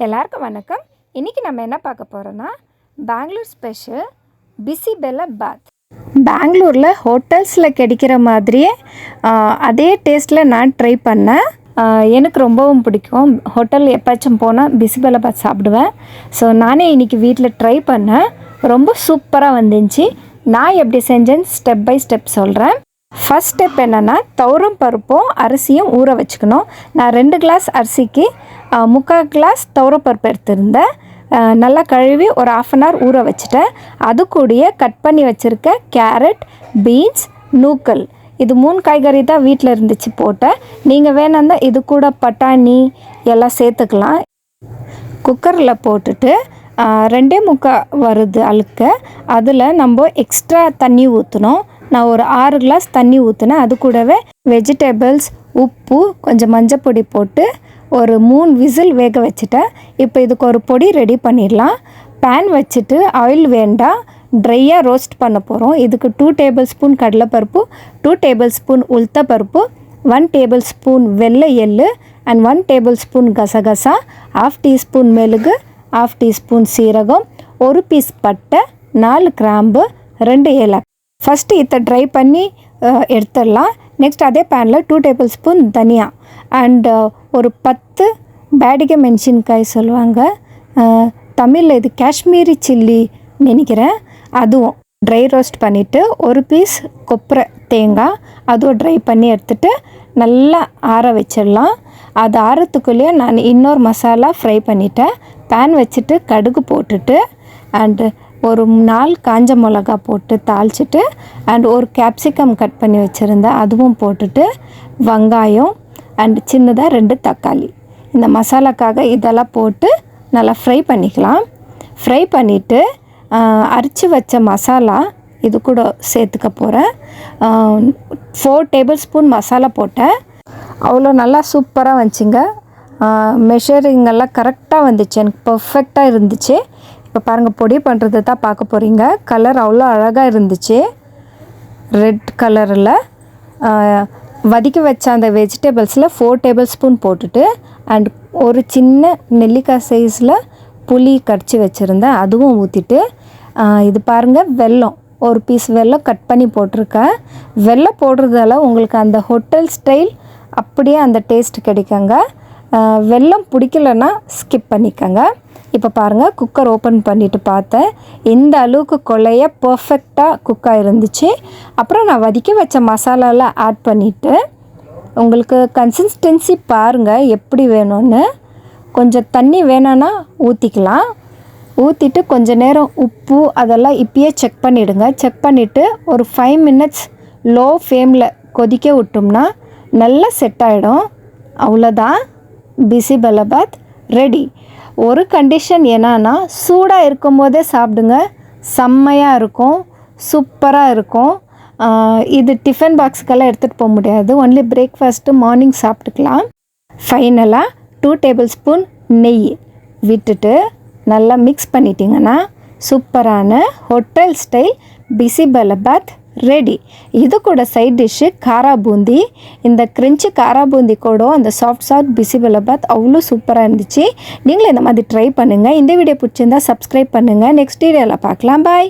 எல்லாருக்கும் வணக்கம். இன்றைக்கி நம்ம என்ன பார்க்க போகிறோன்னா பெங்களூர் ஸ்பெஷல் பிசி பெலே பாத். பெங்களூரில் ஹோட்டல்ஸில் கிடைக்கிற மாதிரியே அதே டேஸ்ட்டில் நான் ட்ரை பண்ணேன். எனக்கு ரொம்பவும் பிடிக்கும். ஹோட்டல் எப்போச்சும் போனால் பிசி பெலே பாத் சாப்பிடுவேன். ஸோ நானே இன்றைக்கி வீட்டில் ட்ரை பண்ணேன். ரொம்ப சூப்பராக வந்துச்சு. நான் எப்படி செஞ்சேன்னு ஸ்டெப் பை ஸ்டெப் சொல்கிறேன். ஃபஸ்ட் ஸ்டெப் என்னென்னா, துவரம் பருப்பும் அரிசியும் ஊற வச்சுக்கணும். நான் 2 கிளாஸ் அரிசிக்கு 3/4 கிளாஸ் துவரப்பருப்பு எடுத்திருந்தேன். நல்லா கழுவி ஒரு 1/2 hour ஊற வச்சுட்டேன். அது கூடயே கட் பண்ணி வச்சுருக்க கேரட், பீன்ஸ், நூக்கல், இது 3 காய்கறி தான் வீட்டில் இருந்துச்சு போட்டேன். நீங்கள் வேணும்னா இது கூட பட்டாணி எல்லாம் சேர்த்துக்கலாம். குக்கரில் போட்டுட்டு 2.25 வருது அழுக்க. அதில் நம்ம எக்ஸ்ட்ரா தண்ணி ஊற்றணும். நான் ஒரு 6 கிளாஸ் தண்ணி ஊற்றினேன். அது கூடவே வெஜிடபிள்ஸ், உப்பு, கொஞ்சம் மஞ்சள் பொடி போட்டு ஒரு 3 விசில் வேக வச்சுட்டேன். இப்போ இதுக்கு ஒரு பொடி ரெடி பண்ணிடலாம். பேன் வச்சுட்டு ஆயில் வேண்டாம், ட்ரையாக ரோஸ்ட் பண்ண போகிறோம். இதுக்கு 2 டேபிள்ஸ்பூன் கடலைப்பருப்பு, 2 டேபிள்ஸ்பூன் உளுத்தப்பருப்பு, 1 டேபிள்ஸ்பூன் வெள்ளை எள்ளு அண்ட் 1 டேபிள்ஸ்பூன் கசகசா, 1/2 டீஸ்பூன் மெழுகு, 1/2 டீஸ்பூன் சீரகம், 1 பீஸ் பட்டை, 4 கிராம்பு, 2 ஏலக்காய். ஃபஸ்ட்டு இதை ட்ரை பண்ணி எடுத்துடலாம். நெக்ஸ்ட் அதே பேனில் 2 டேபிள்ஸ்பூன் தனியா அண்ட் ஒரு 10 பேடிகை மெணசின்காய் சொல்லுவாங்க, தமிழில் இது காஷ்மீரி சில்லி நினைக்கிறேன், அதுவும் ட்ரை ரோஸ்ட் பண்ணிவிட்டு 1 பீஸ் கொப்பரை தேங்காய் அதுவும் ட்ரை பண்ணி எடுத்துகிட்டு நல்லா ஆற வச்சிடலாம். அது ஆறத்துக்குள்ளேயே நான் இன்னொரு மசாலா ஃப்ரை பண்ணிட்டேன். பேன் வச்சுட்டு கடுகு போட்டுட்டு அண்டு ஒரு 4 காஞ்ச மிளகா போட்டு தாளிச்சிட்டு அண்ட் ஒரு கேப்சிகம் கட் பண்ணி வச்சுருந்தேன், அதுவும் போட்டுட்டு வெங்காயம் அண்ட் சின்னதாக 2 தக்காளி, இந்த மசாலாக்காக இதெல்லாம் போட்டு நல்லா ஃப்ரை பண்ணிக்கலாம். ஃப்ரை பண்ணிவிட்டு அரைச்சி வச்ச மசாலா இது கூட சேர்த்துக்க போகிறேன். 4 டேபிள்ஸ்பூன் மசாலா போட்டேன். அவ்வளோ நல்லா சூப்பராக வந்துச்சுங்க. மெஷரிங்கெல்லாம் கரெக்டாக வந்துச்சு, எனக்கு பர்ஃபெக்டாக இருந்துச்சு. இப்போ பாருங்கள், பொடி பண்ணுறது தான் பார்க்க போகிறீங்க. கலர் அவ்வளோ அழகாக இருந்துச்சு, ரெட் கலரில். வதக்கி வச்ச அந்த வெஜிடபிள்ஸில் 4 டேபிள்ஸ்பூன் போட்டுட்டு அண்ட் ஒரு சின்ன நெல்லிக்காய் சைஸில் புளி கடிச்சு வச்சுருந்தேன், அதுவும் ஊற்றிட்டு இது பாருங்கள், வெல்லம், ஒரு பீஸ் வெல்லம் கட் பண்ணி போட்டிருக்கேன். வெல்லம் போடுறதால உங்களுக்கு அந்த ஹோட்டல் ஸ்டைல் அப்படியே அந்த டேஸ்ட் கிடைக்குங்க. வெல்லம் பிடிக்கலன்னா ஸ்கிப் பண்ணிக்கோங்க. இப்போ பாருங்கள், குக்கர் ஓப்பன் பண்ணிவிட்டு பார்த்தேன். இந்த அளவுக்கு கொலைய பர்ஃபெக்டாக குக்காக இருந்துச்சு. அப்புறம் நான் வதக்கி வச்ச மசாலாலாம் ஆட் பண்ணிவிட்டு உங்களுக்கு கன்சிஸ்டன்சி பாருங்கள் எப்படி வேணும்னு. கொஞ்சம் தண்ணி வேணும்னா ஊற்றிக்கலாம். ஊற்றிட்டு கொஞ்சம் நேரம் உப்பு அதெல்லாம் இப்பயே செக் பண்ணிவிடுங்க. செக் பண்ணிவிட்டு ஒரு 5 minutes லோ ஃப்ளேமில் கொதிக்க விட்டோம்னா நல்லா செட் ஆகிடும். அவ்வளோதான், பிசி பெலே பாத் ரெடி. ஒரு கண்டிஷன் என்னன்னா, சூடாக இருக்கும் போதே சாப்பிடுங்க, செம்மையாக இருக்கும், சூப்பராக இருக்கும். இது டிஃபன் பாக்ஸுக்கெல்லாம் எடுத்துகிட்டு போக முடியாது, ஒன்லி பிரேக்ஃபாஸ்ட்டு மார்னிங் சாப்பிட்டுக்கலாம். ஃபைனலாக 2 டேபிள்ஸ்பூன் நெய் விட்டுட்டு நல்லா மிக்ஸ் பண்ணிட்டிங்கன்னா சூப்பரான ஹோட்டல் ஸ்டைல் பிசி பெலே பாத் ரெடி. இது கூட சைட் டிஷ்ஷு காரா பூந்தி. இந்த கிரிஞ்சி காரா பூந்தி கூட அந்த சாஃப்ட் பிசி பெலே பாத் அவ்வளோ சூப்பராக இருந்துச்சு. நீங்களும் இந்த மாதிரி ட்ரை பண்ணுங்கள். இந்த வீடியோ பிடிச்சிருந்தா சப்ஸ்கிரைப் பண்ணுங்கள். நெக்ஸ்ட் வீடியோவில் பார்க்கலாம். பாய்.